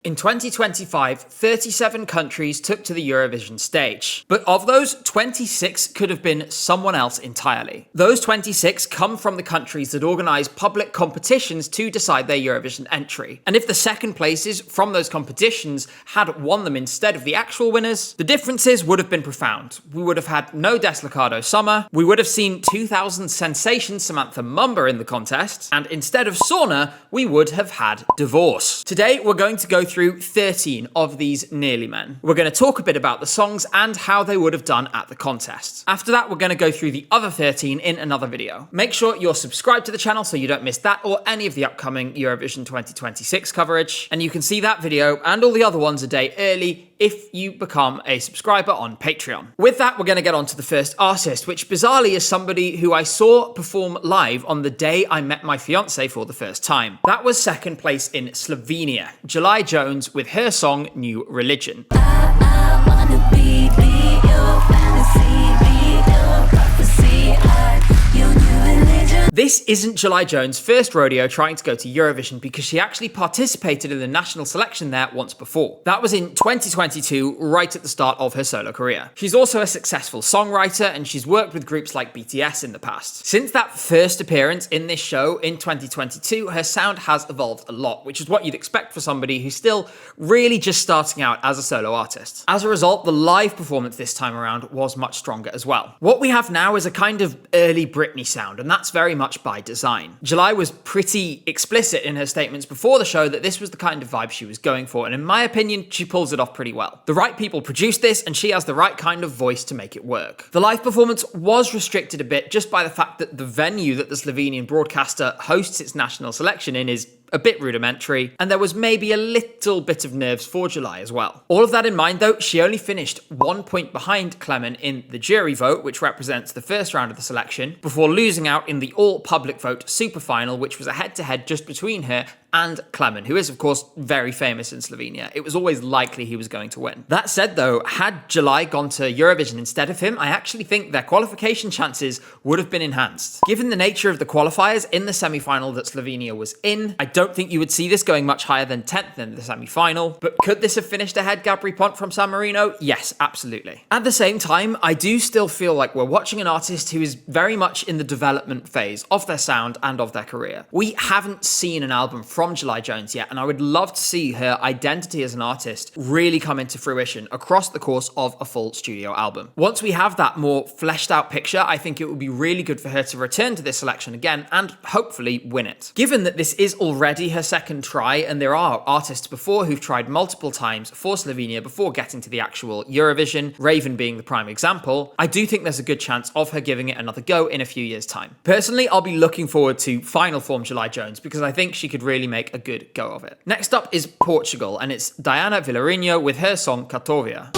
In 2025, 37 countries took to the Eurovision stage, but of those, 26 could have been someone else entirely. Those 26 come from the countries that organise public competitions to decide their Eurovision entry, and if the second places from those competitions had won them instead of the actual winners, the differences would have been profound. We would have had no Deslocado Summer, we would have seen 2000 sensation Samantha Mumba in the contest, and instead of Sauna, we would have had Divorce. Today, we're going to go through 13 of these nearly men. We're going to talk a bit about the songs and how they would have done at the contest. After that, we're going to go through the other 13 in another video. Make sure you're subscribed to the channel so you don't miss that or any of the upcoming Eurovision 2026 coverage. And you can see that video and all the other ones a day early if you become a subscriber on Patreon. With that, we're going to get on to the first artist, which bizarrely is somebody who I saw perform live on the day I met my fiance for the first time. That was second place in Slovenia, July Jones with her song New Religion. I wanna be your fantasy, be your prophecy, your new religion. This isn't July Jones' first rodeo trying to go to Eurovision because she actually participated in the national selection there once before. That was in 2022, right at the start of her solo career. She's also a successful songwriter and she's worked with groups like BTS in the past. Since that first appearance in this show in 2022, her sound has evolved a lot, which is what you'd expect for somebody who's still really just starting out as a solo artist. As a result, the live performance this time around was much stronger as well. What we have now is a kind of early Britney sound, and that's very much by design. July was pretty explicit in her statements before the show that this was the kind of vibe she was going for, and in my opinion, she pulls it off pretty well. The right people produced this, and she has the right kind of voice to make it work. The live performance was restricted a bit just by the fact that the venue that the Slovenian broadcaster hosts its national selection in is a bit rudimentary, and there was maybe a little bit of nerves for July as well. All of that in mind though, she only finished 1 point behind Clement in the jury vote, which represents the first round of the selection, before losing out in the all-public vote super final, which was a head-to-head just between her and Clement, who is of course very famous in Slovenia. It was always likely he was going to win. That said though, had July gone to Eurovision instead of him, I actually think their qualification chances would have been enhanced. Given the nature of the qualifiers in the semi-final that Slovenia was in, I don't think you would see this going much higher than 10th in the semi-final, but could this have finished ahead Gabri Pont from San Marino? Yes, absolutely. At the same time, I do still feel like we're watching an artist who is very much in the development phase of their sound and of their career. We haven't seen an album from July Jones yet, and I would love to see her identity as an artist really come into fruition across the course of a full studio album. Once we have that more fleshed out picture, I think it would be really good for her to return to this selection again and hopefully win it. Given that this is already her second try, and there are artists before who've tried multiple times for Slovenia before getting to the actual Eurovision, Raven being the prime example, I do think there's a good chance of her giving it another go in a few years' time. Personally, I'll be looking forward to final form July Jones because I think she could really make a good go of it. Next up is Portugal, and it's Diana Vilarinho with her song Katovia.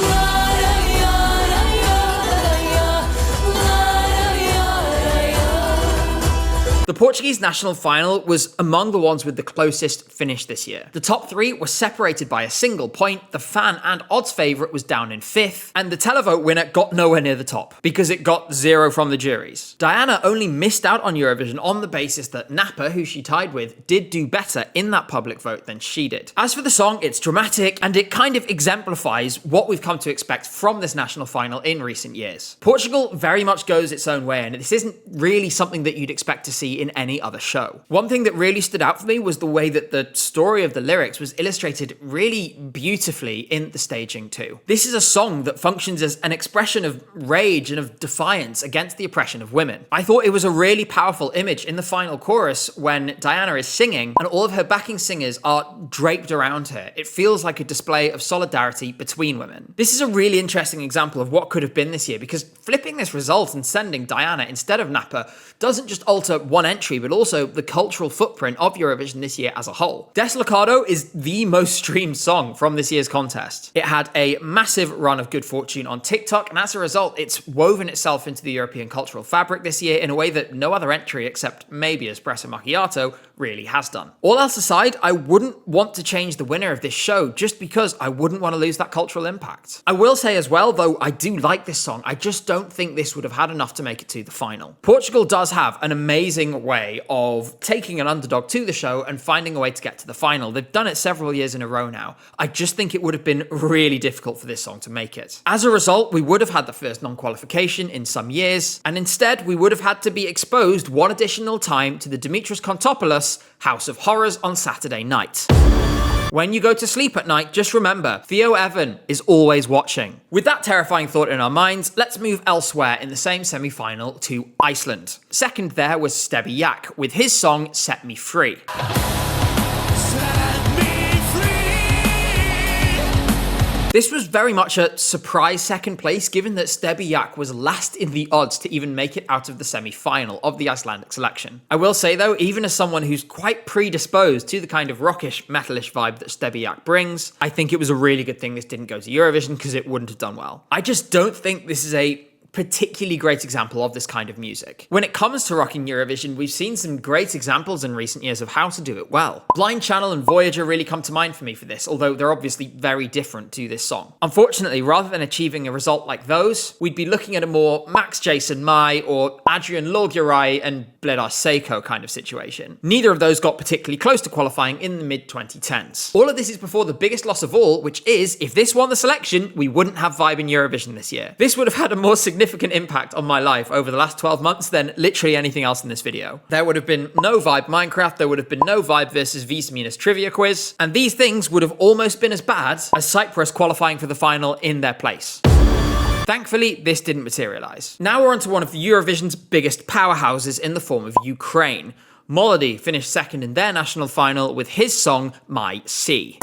The Portuguese national final was among the ones with the closest finish this year. The top three were separated by a single point, the fan and odds favourite was down in 5th, and the televote winner got nowhere near the top, because it got 0 from the juries. Diana only missed out on Eurovision on the basis that Napa, who she tied with, did do better in that public vote than she did. As for the song, it's dramatic, and it kind of exemplifies what we've come to expect from this national final in recent years. Portugal very much goes its own way, and this isn't really something that you'd expect to see in any other show. One thing that really stood out for me was the way that the story of the lyrics was illustrated really beautifully in the staging too. This is a song that functions as an expression of rage and of defiance against the oppression of women. I thought it was a really powerful image in the final chorus when Diana is singing and all of her backing singers are draped around her. It feels like a display of solidarity between women. This is a really interesting example of what could have been this year, because flipping this result and sending Diana instead of Napa doesn't just alter one entry, but also the cultural footprint of Eurovision this year as a whole. Deslocado is the most streamed song from this year's contest. It had a massive run of good fortune on TikTok, and as a result, it's woven itself into the European cultural fabric this year in a way that no other entry, except maybe Espresso Macchiato, really has done. All else aside, I wouldn't want to change the winner of this show just because I wouldn't want to lose that cultural impact. I will say as well, though, I do like this song, I just don't think this would have had enough to make it to the final. Portugal does have an amazing amazing way of taking an underdog to the show and finding a way to get to the final. They've done it several years in a row now. I just think it would have been really difficult for this song to make it. As a result, we would have had the first non-qualification in some years, and instead we would have had to be exposed one additional time to the Dimitris Kontopoulos House of Horrors on Saturday night. When you go to sleep at night, just remember, Theo Evan is always watching. With that terrifying thought in our minds, let's move elsewhere in the same semi-final to Iceland. Second there was Stebby with his song Set Me Free. This was very much a surprise second place, given that Stebby was last in the odds to even make it out of the semi-final of the Icelandic selection. I will say though, even as someone who's quite predisposed to the kind of rockish, metalish vibe that Stebby brings, I think it was a really good thing this didn't go to Eurovision because it wouldn't have done well. I just don't think this is a particularly great example of this kind of music. When it comes to rocking Eurovision, we've seen some great examples in recent years of how to do it well. Blind Channel and Voyager really come to mind for me for this, although they're obviously very different to this song. Unfortunately, rather than achieving a result like those, we'd be looking at a more Max Jason Mai or Adrian Lolgurai and Bledar Seiko kind of situation. Neither of those got particularly close to qualifying in the mid-2010s. All of this is before the biggest loss of all, which is, if this won the selection, we wouldn't have Vibe in Eurovision this year. This would have had a more significant impact on my life over the last 12 months than literally anything else in this video. There would have been no Vibe Minecraft, there would have been no Vibe versus Visminas trivia quiz, and these things would have almost been as bad as Cyprus qualifying for the final in their place. Thankfully, this didn't materialise. Now we're on to one of Eurovision's biggest powerhouses in the form of Ukraine. Molodi finished second in their national final with his song My Sea.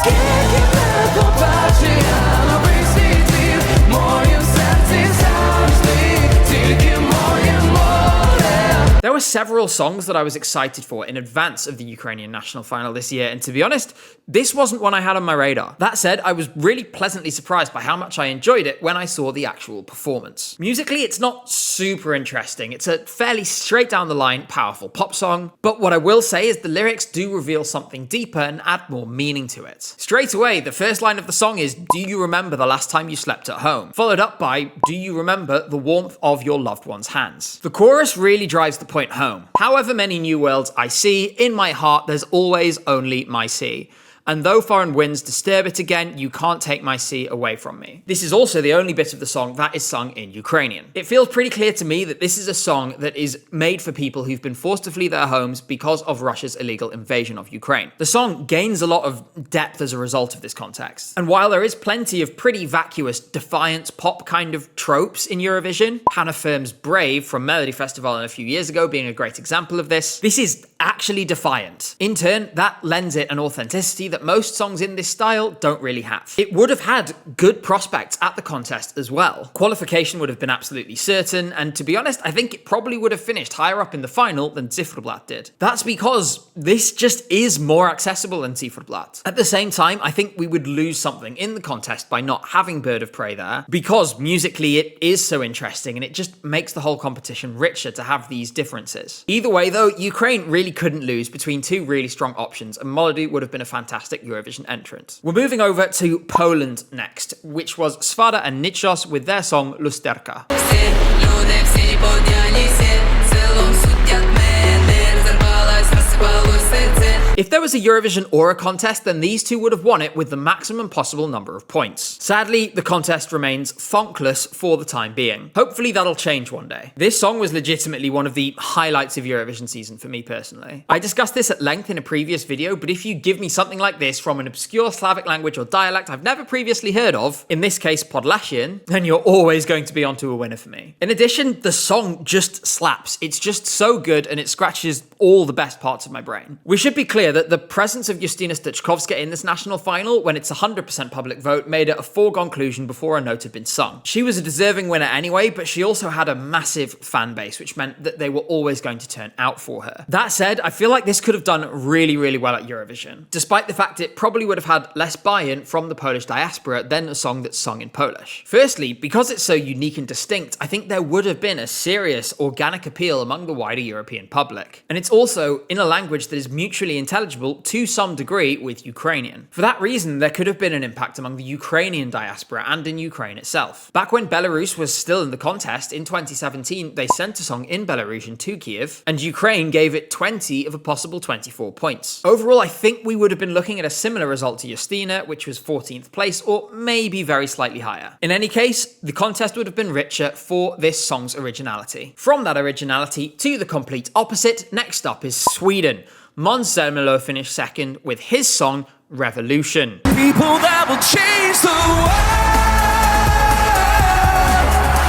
There were several songs that I was excited for in advance of the Ukrainian national final this year, and to be honest, this wasn't one I had on my radar. That said, I was really pleasantly surprised by how much I enjoyed it when I saw the actual performance. Musically, it's not super interesting. It's a fairly straight down the line, powerful pop song, but what I will say is the lyrics do reveal something deeper and add more meaning to it. Straight away, the first line of the song is, "Do you remember the last time you slept at home?" Followed up by, "Do you remember the warmth of your loved one's hands?" The chorus really drives the point home. However many new worlds I see, in my heart there's always only my sea. And though foreign winds disturb it again, you can't take my sea away from me. This is also the only bit of the song that is sung in Ukrainian. It feels pretty clear to me that this is a song that is made for people who've been forced to flee their homes because of Russia's illegal invasion of Ukraine. The song gains a lot of depth as a result of this context. And while there is plenty of pretty vacuous, defiant pop kind of tropes in Eurovision, Hannah Firm's Brave from Melody Festival a few years ago being a great example of this is actually defiant. In turn, that lends it an authenticity that most songs in this style don't really have. It would have had good prospects at the contest as well. Qualification would have been absolutely certain, and to be honest, I think it probably would have finished higher up in the final than Zifferblatt did. That's because this just is more accessible than Zifferblatt. At the same time, I think we would lose something in the contest by not having Bird of Prey there, because musically it is so interesting and it just makes the whole competition richer to have these differences. Either way though, Ukraine really couldn't lose between two really strong options, and Molodi would have been a fantastic Eurovision entrant. We're moving over to Poland next, which was Svada and Nichos with their song Lusterka. If there was a Eurovision or a contest, then these two would have won it with the maximum possible number of points. Sadly, the contest remains thonkless for the time being. Hopefully that'll change one day. This song was legitimately one of the highlights of Eurovision season for me personally. I discussed this at length in a previous video, but if you give me something like this from an obscure Slavic language or dialect I've never previously heard of, in this case Podlasian, then you're always going to be onto a winner for me. In addition, the song just slaps. It's just so good and it scratches all the best parts of my brain. We should be clear that the presence of Justyna Steczkowska in this national final, when it's 100% public vote, made it a foregone conclusion before a note had been sung. She was a deserving winner anyway, but she also had a massive fan base, which meant that they were always going to turn out for her. That said, I feel like this could have done really, really well at Eurovision, despite the fact it probably would have had less buy-in from the Polish diaspora than a song that's sung in Polish. Firstly, because it's so unique and distinct, I think there would have been a serious organic appeal among the wider European public. And it's also in a language that is mutually intelligible intelligible to some degree with Ukrainian. For that reason, there could have been an impact among the Ukrainian diaspora and in Ukraine itself. Back when Belarus was still in the contest in 2017, they sent a song in Belarusian to Kiev, and Ukraine gave it 20 of a possible 24 points. Overall, I think we would have been looking at a similar result to Justyna, which was 14th place, or maybe very slightly higher. In any case, the contest would have been richer for this song's originality. From that originality to the complete opposite, next up is Sweden. Zelmerlow finished second with his song Revolution. People that will change the world.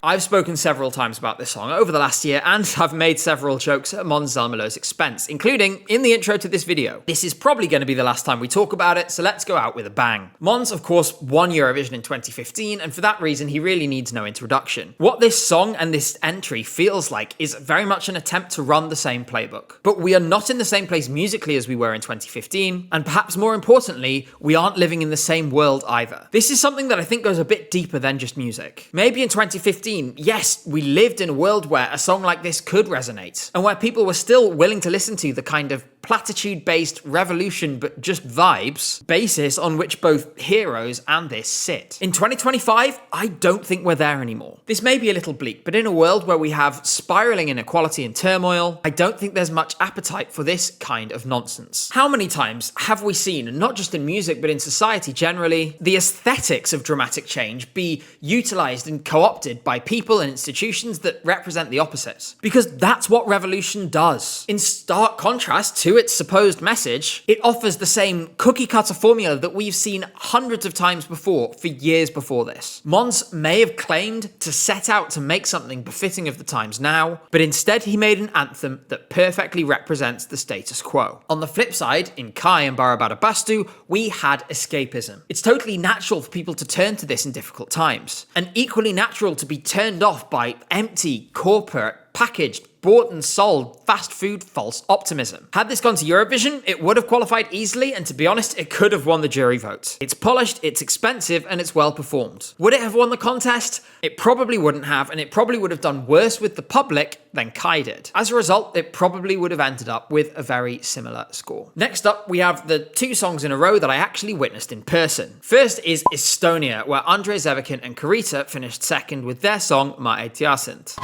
I've spoken several times about this song over the last year, and have made several jokes at Zelmerlow's expense, including in the intro to this video. This is probably going to be the last time we talk about it, so let's go out with a bang. Mons, of course, won Eurovision in 2015, and for that reason, he really needs no introduction. What this song and this entry feels like is very much an attempt to run the same playbook. But we are not in the same place musically as we were in 2015, and perhaps more importantly, we aren't living in the same world either. This is something that I think goes a bit deeper than just music. Maybe in 2015, yes, we lived in a world where a song like this could resonate, and where people were still willing to listen to the kind of platitude-based revolution but just vibes basis on which both Heroes and this sit. In 2025, I don't think we're there anymore. This may be a little bleak, but in a world where we have spiraling inequality and turmoil, I don't think there's much appetite for this kind of nonsense. How many times have we seen, and not just in music but in society generally, the aesthetics of dramatic change be utilized and co-opted by people and institutions that represent the opposite? Because that's what revolution does. In stark contrast to its supposed message, it offers the same cookie-cutter formula that we've seen hundreds of times before for years before this. Mons may have claimed to set out to make something befitting of the times now, but instead he made an anthem that perfectly represents the status quo. On the flip side, in Kai and Barabarabastu, we had escapism. It's totally natural for people to turn to this in difficult times, and equally natural to be turned off by empty, corporate, packaged, bought and sold, fast food, false optimism. Had this gone to Eurovision, it would have qualified easily, and to be honest, it could have won the jury vote. It's polished, it's expensive, and it's well performed. Would it have won the contest? It probably wouldn't have, and it probably would have done worse with the public than Kai did. As a result, it probably would have ended up with a very similar score. Next up, we have the two songs in a row that I actually witnessed in person. First is Estonia, where Zevakin and Karita finished second with their song Ma ei teadnud.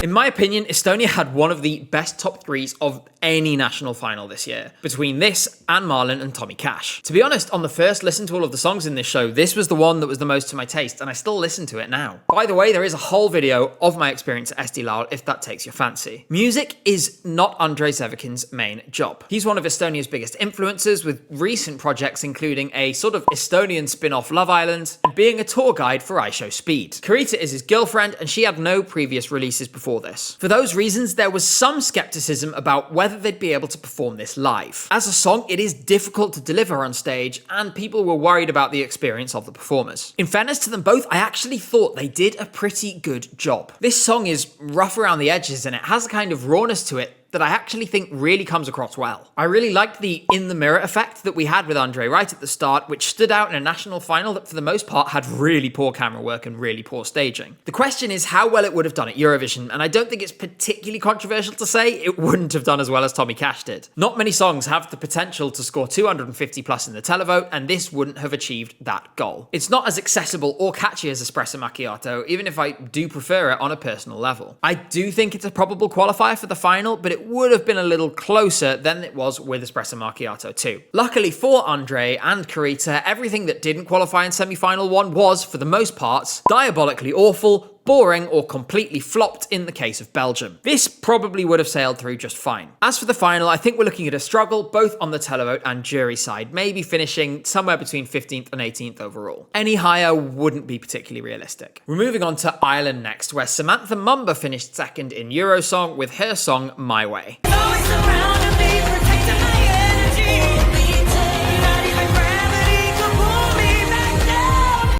In my opinion, Estonia had one of the best top threes of any national final this year, between this and Marlon and Tommy Cash. To be honest, on the first listen to all of the songs in this show, this was the one that was the most to my taste, and I still listen to it now. By the way, there is a whole video of my experience at SD Lal if that takes your fancy. Music is not Zevakin's main job. He's one of Estonia's biggest influencers, with recent projects including a sort of Estonian spin-off Love Island, and being a tour guide for iShowSpeed. Karita is his girlfriend, and she had no previous releases before this. For those reasons, there was some skepticism about whether they'd be able to perform this live. As a song, it is difficult to deliver on stage, and people were worried about the experience of the performers. In fairness to them both, I actually thought they did a pretty good job. This song is rough around the edges, and it has a kind of rawness to it that I actually think really comes across well. I really liked the in the mirror effect that we had with Andre right at the start, which stood out in a national final that for the most part had really poor camera work and really poor staging. The question is how well it would have done at Eurovision, and I don't think it's particularly controversial to say it wouldn't have done as well as Tommy Cash did. Not many songs have the potential to score 250 plus in the televote, and this wouldn't have achieved that goal. It's not as accessible or catchy as Espresso Macchiato, even if I do prefer it on a personal level. I do think it's a probable qualifier for the final, but it would have been a little closer than it was with Espresso Macchiato too. Luckily for Andre and Karita, everything that didn't qualify in semi-final one was, for the most part, diabolically awful, boring, or completely flopped in the case of Belgium. This probably would have sailed through just fine. As for the final, I think we're looking at a struggle both on the televote and jury side, maybe finishing somewhere between 15th and 18th overall. Any higher wouldn't be particularly realistic. We're moving on to Ireland next, where Samantha Mumba finished second in Eurosong with her song My Way.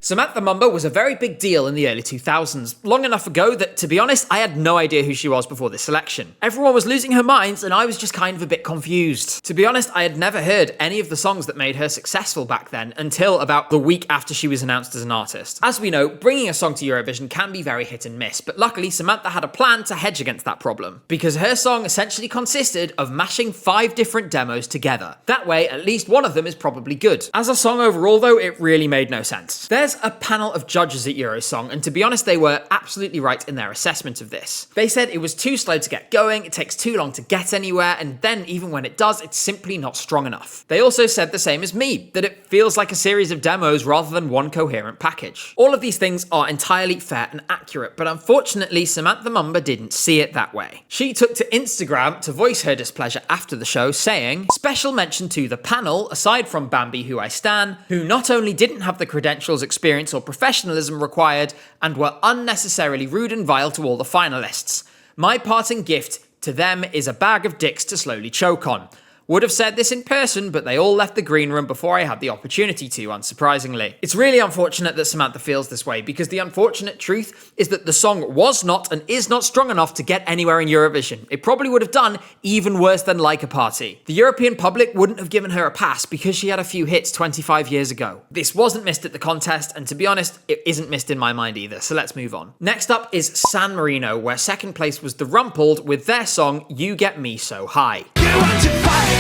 Samantha Mumba was a very big deal in the early 2000s, long enough ago that, to be honest, I had no idea who she was before this selection. Everyone was losing her minds and I was just kind of a bit confused. To be honest, I had never heard any of the songs that made her successful back then until about the week after she was announced as an artist. As we know, bringing a song to Eurovision can be very hit and miss, but luckily Samantha had a plan to hedge against that problem, because her song essentially consisted of mashing 5 different demos together. That way, at least one of them is probably good. As a song overall though, it really made no sense. There's a panel of judges at Eurosong, and to be honest, they were absolutely right in their assessment of this. They said it was too slow to get going, it takes too long to get anywhere, and then even when it does, it's simply not strong enough. They also said the same as me, that it feels like a series of demos rather than one coherent package. All of these things are entirely fair and accurate, but unfortunately, Samantha Mumba didn't see it that way. She took to Instagram to voice her displeasure after the show, saying, "Special mention to the panel, aside from Bambi, who I stan, who not only didn't have the credentials, experience, or professionalism required, and were unnecessarily rude and vile to all the finalists. My parting gift to them is a bag of dicks to slowly choke on. Would have said this in person, but they all left the green room before I had the opportunity to, unsurprisingly." It's really unfortunate that Samantha feels this way, because the unfortunate truth is that the song was not and is not strong enough to get anywhere in Eurovision. It probably would have done even worse than Like a Party. The European public wouldn't have given her a pass because she had a few hits 25 years ago. This wasn't missed at the contest, and to be honest, it isn't missed in my mind either, so let's move on. Next up is San Marino, where second place was the Rumpled with their song You Get Me So High. You want to fight?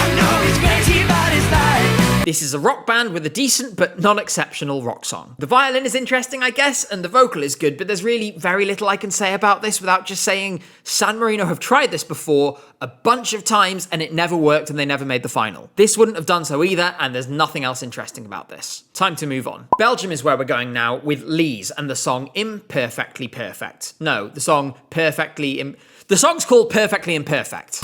I know he's crazy about his life. This is a rock band with a decent but non-exceptional rock song. The violin is interesting, I guess, and the vocal is good, but there's really very little I can say about this without just saying San Marino have tried this before a bunch of times and it never worked and they never made the final. This wouldn't have done so either, and there's nothing else interesting about this. Time to move on. Belgium is where we're going now with Leez and the song Imperfectly Perfect. No, the song The song's called Perfectly Imperfect.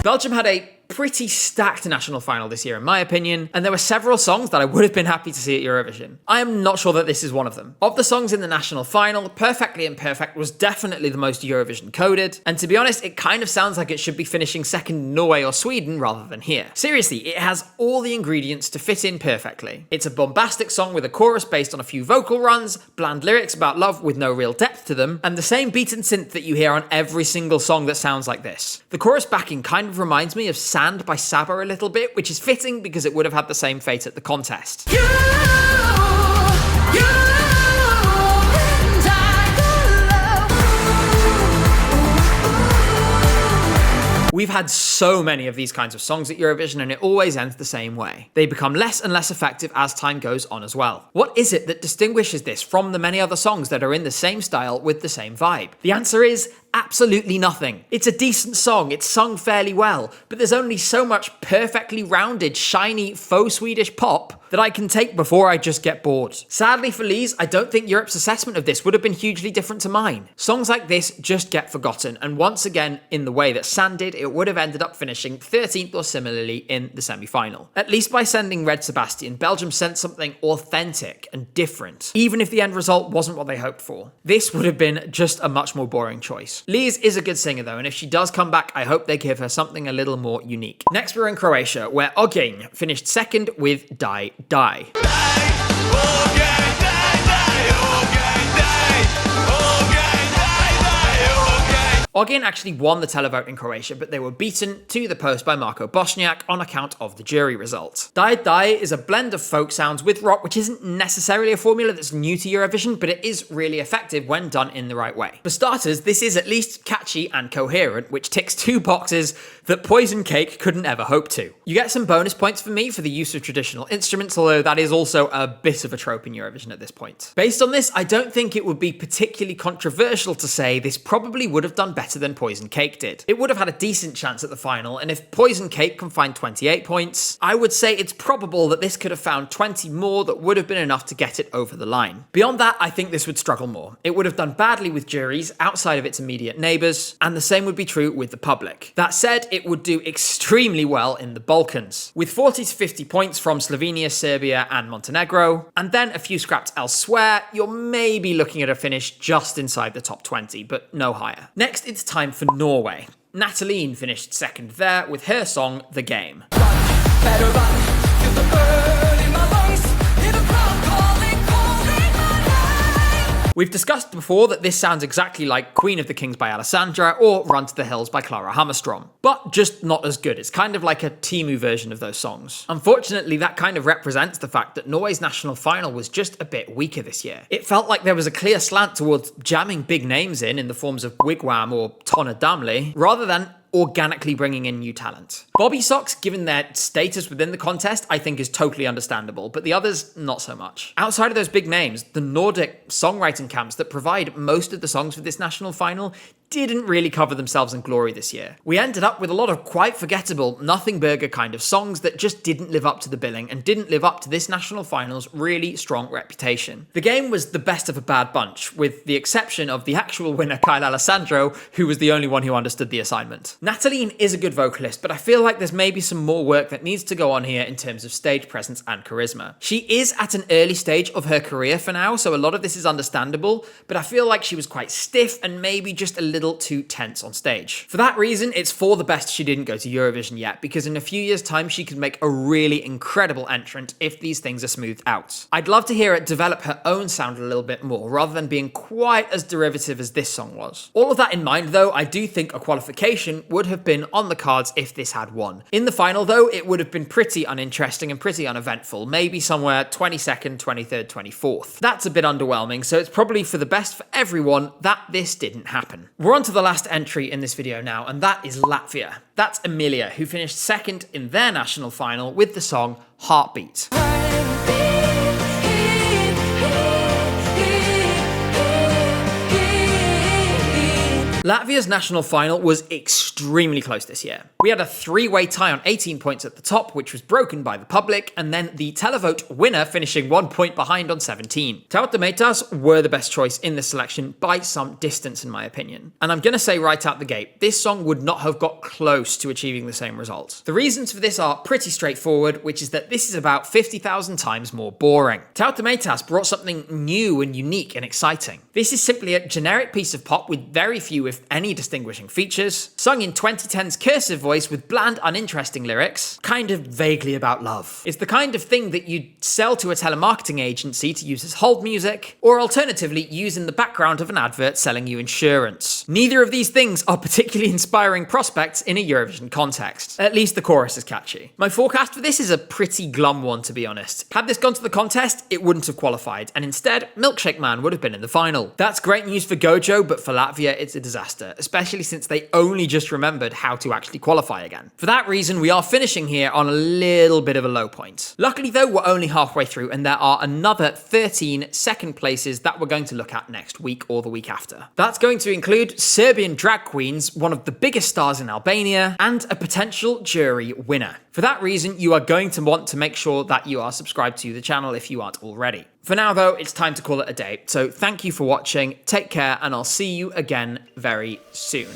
Belgium had a pretty stacked national final this year, in my opinion, and there were several songs that I would have been happy to see at Eurovision. I am not sure that this is one of them. Of the songs in the national final, Perfectly Imperfect was definitely the most Eurovision coded, and to be honest, it kind of sounds like it should be finishing second in Norway or Sweden rather than here. Seriously, it has all the ingredients to fit in perfectly. It's a bombastic song with a chorus based on a few vocal runs, bland lyrics about love with no real depth to them, and the same beat and synth that you hear on every single song that sounds like this. The chorus backing kind of reminds me of Sand by Saba a little bit, which is fitting because it would have had the same fate at the contest. We've had so many of these kinds of songs at Eurovision and it always ends the same way. They become less and less effective as time goes on as well. What is it that distinguishes this from the many other songs that are in the same style with the same vibe? The answer is absolutely nothing. It's a decent song, it's sung fairly well, but there's only so much perfectly rounded, shiny, faux Swedish pop that I can take before I just get bored. Sadly for Leez, I don't think Europe's assessment of this would have been hugely different to mine. Songs like this just get forgotten, and once again, in the way that Sand did, it would have ended up finishing 13th or similarly in the semi-final. At least by sending Red Sebastian, Belgium sent something authentic and different, even if the end result wasn't what they hoped for. This would have been just a much more boring choice. Leez is a good singer though, and if she does come back, I hope they give her something a little more unique. Next we're in Croatia, where Ogenj finished second with Die Die. Ogenj actually won the televote in Croatia, but they were beaten to the post by Marko Bosniak on account of the jury result. Die Die is a blend of folk sounds with rock, which isn't necessarily a formula that's new to Eurovision, but it is really effective when done in the right way. For starters, this is at least catchy and coherent, which ticks 2 boxes that Poison Cake couldn't ever hope to. You get some bonus points for me for the use of traditional instruments, although that is also a bit of a trope in Eurovision at this point. Based on this, I don't think it would be particularly controversial to say this probably would have done better than Poison Cake did. It would have had a decent chance at the final, and if Poison Cake can find 28 points, I would say it's probable that this could have found 20 more that would have been enough to get it over the line. Beyond that, I think this would struggle more. It would have done badly with juries outside of its immediate neighbours, and the same would be true with the public. That said, it would do extremely well in the Balkans, with 40 to 50 points from Slovenia, Serbia, and Montenegro, and then a few scraps elsewhere. You're maybe looking at a finish just inside the top 20, but no higher. Next, it's time for Norway. Nataleen finished second there with her song The Game. Better run, feel the burn in my lungs. Hear the crowd calling my name. We've discussed before that this sounds exactly like Queen of the Kings by Alessandra or Run to the Hills by Clara Hammerstrom, but just not as good. It's kind of like a Timu version of those songs. Unfortunately, that kind of represents the fact that Norway's national final was just a bit weaker this year. It felt like there was a clear slant towards jamming big names in the forms of Wigwam or Tonna Damli, rather than organically bringing in new talent. Bobby Socks, given their status within the contest, I think is totally understandable, but the others, not so much. Outside of those big names, the Nordic songwriting camps that provide most of the songs for this national final didn't really cover themselves in glory this year. We ended up with a lot of quite forgettable, nothing burger kind of songs that just didn't live up to the billing and didn't live up to this national final's really strong reputation. The Game was the best of a bad bunch, with the exception of the actual winner Kyle Alessandro, who was the only one who understood the assignment. Nataleen is a good vocalist, but I feel like there's maybe some more work that needs to go on here in terms of stage presence and charisma. She is at an early stage of her career for now, so a lot of this is understandable, but I feel like she was quite stiff and maybe just a little too tense on stage. For that reason, it's for the best she didn't go to Eurovision yet, because in a few years' time she could make a really incredible entrant if these things are smoothed out. I'd love to hear it develop her own sound a little bit more, rather than being quite as derivative as this song was. All of that in mind though, I do think a qualification would have been on the cards if this had won. In the final though, it would have been pretty uninteresting and pretty uneventful, maybe somewhere 22nd, 23rd, 24th. That's a bit underwhelming, so it's probably for the best for everyone that this didn't happen. We're on to the last entry in this video now, and that is Latvia. That's Emilija, who finished second in their national final with the song Heartbeat. Latvia's national final was extremely close this year. We had a three-way tie on 18 points at the top, which was broken by the public, and then the televote winner finishing 1 point behind on 17. Tauttamaitas were the best choice in this selection by some distance, in my opinion. And I'm gonna say right out the gate, this song would not have got close to achieving the same result. The reasons for this are pretty straightforward, which is that this is about 50,000 times more boring. Tauttamaitas brought something new and unique and exciting. This is simply a generic piece of pop with very few, if any, distinguishing features, sung in 2010's cursive voice with bland, uninteresting lyrics, kind of vaguely about love. It's the kind of thing that you'd sell to a telemarketing agency to use as hold music, or alternatively use in the background of an advert selling you insurance. Neither of these things are particularly inspiring prospects in a Eurovision context. At least the chorus is catchy. My forecast for this is a pretty glum one, to be honest. Had this gone to the contest, it wouldn't have qualified, and instead, Milkshake Man would have been in the final. That's great news for Gojo, but for Latvia, it's a disaster, especially since they only just remembered how to actually qualify again. For that reason, we are finishing here on a little bit of a low point. Luckily though, we're only halfway through and there are another 13 second places that we're going to look at next week or the week after. That's going to include Serbian drag queens, one of the biggest stars in Albania, and a potential jury winner. For that reason, you are going to want to make sure that you are subscribed to the channel if you aren't already. For now though, it's time to call it a day. So thank you for watching, take care, and I'll see you again very soon.